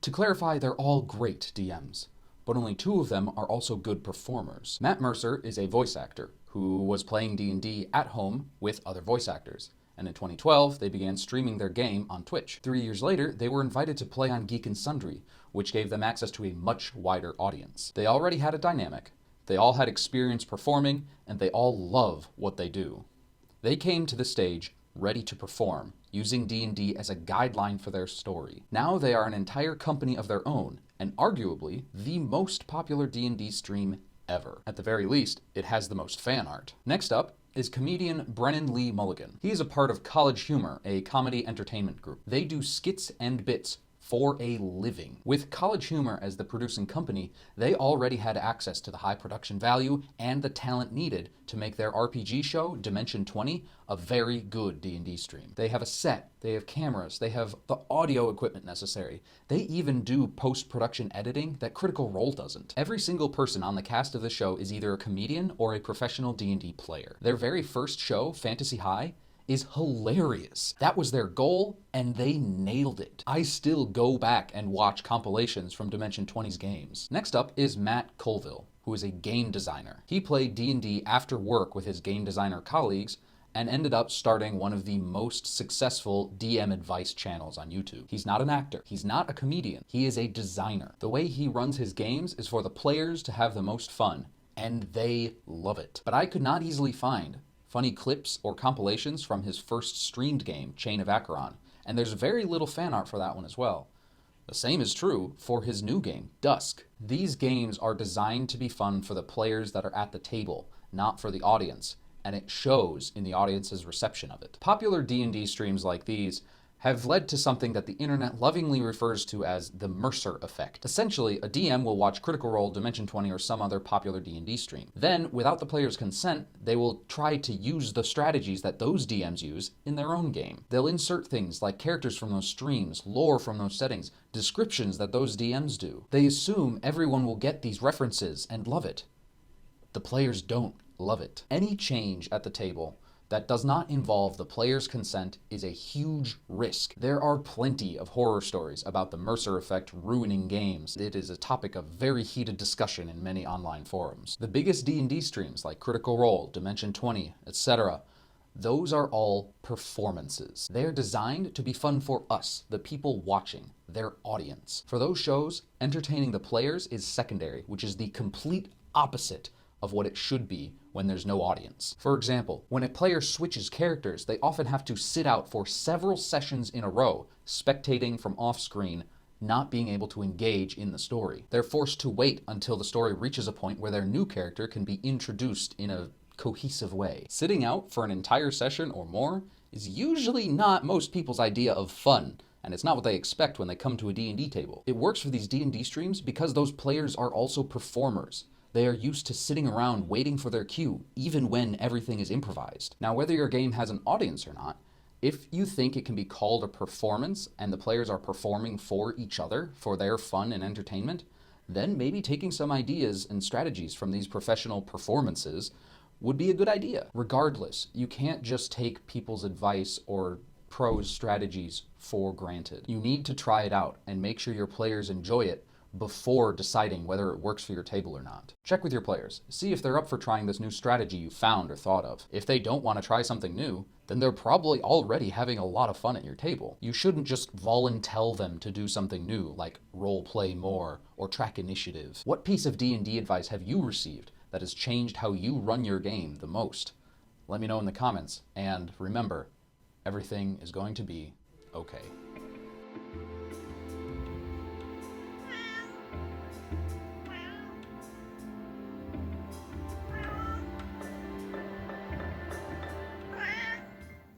To clarify, they're all great DMs, but only 2 of them are also good performers. Matt Mercer is a voice actor who was playing D&D at home with other voice actors, and in 2012 they began streaming their game on Twitch. 3 years later, they were invited to play on Geek and Sundry, which gave them access to a much wider audience. They already had a dynamic, they all had experience performing, and they all love what they do. They came to the stage ready to perform, using D&D as a guideline for their story. Now they are an entire company of their own, and arguably the most popular D&D stream ever. At the very least, it has the most fan art. Next up is comedian Brennan Lee Mulligan. He is a part of College Humor, a comedy entertainment group. They do skits and bits for a living. With College Humor as the producing company, they already had access to the high production value and the talent needed to make their RPG show, Dimension 20, a very good D&D stream. They have a set, they have cameras, they have the audio equipment necessary. They even do post-production editing that Critical Role doesn't. Every single person on the cast of the show is either a comedian or a professional D&D player. Their very first show, Fantasy High, is hilarious. That was their goal, and they nailed it. I still go back and watch compilations from Dimension 20's games. Next up is Matt Colville, who is a game designer. He played D&D after work with his game designer colleagues and ended up starting one of the most successful DM advice channels on YouTube. He's not an actor. He's not a comedian. He is a designer. The way he runs his games is for the players to have the most fun, and they love it. But I could not easily find funny clips or compilations from his first streamed game, Chain of Acheron, and there's very little fan art for that one as well. The same is true for his new game, Dusk. These games are designed to be fun for the players that are at the table, not for the audience, and it shows in the audience's reception of it. Popular D&D streams like these have led to something that the internet lovingly refers to as the Mercer Effect. Essentially, a DM will watch Critical Role, Dimension 20, or some other popular D&D stream. Then, without the player's consent, they will try to use the strategies that those DMs use in their own game. They'll insert things like characters from those streams, lore from those settings, descriptions that those DMs do. They assume everyone will get these references and love it. The players don't love it. Any change at the table that does not involve the player's consent is a huge risk. There are plenty of horror stories about the Mercer Effect ruining games. It is a topic of very heated discussion in many online forums. The biggest D&D streams like Critical Role, Dimension 20, etc., those are all performances. They're designed to be fun for us, the people watching, their audience. For those shows, entertaining the players is secondary, which is the complete opposite of what it should be when there's no audience. For example, when a player switches characters, they often have to sit out for several sessions in a row, spectating from off-screen, not being able to engage in the story. They're forced to wait until the story reaches a point where their new character can be introduced in a cohesive way. Sitting out for an entire session or more is usually not most people's idea of fun, and it's not what they expect when they come to a D&D table. It works for these D&D streams because those players are also performers. They are used to sitting around waiting for their cue, even when everything is improvised. Now, whether your game has an audience or not, if you think it can be called a performance and the players are performing for each other, for their fun and entertainment, then maybe taking some ideas and strategies from these professional performances would be a good idea. Regardless, you can't just take people's advice or pros strategies for granted. You need to try it out and make sure your players enjoy it before deciding whether it works for your table or not. Check with your players. See if they're up for trying this new strategy you found or thought of. If they don't want to try something new, then they're probably already having a lot of fun at your table. You shouldn't just volunteer them to do something new, like role play more or track initiative. What piece of D&D advice have you received that has changed how you run your game the most? Let me know in the comments, and remember, everything is going to be okay.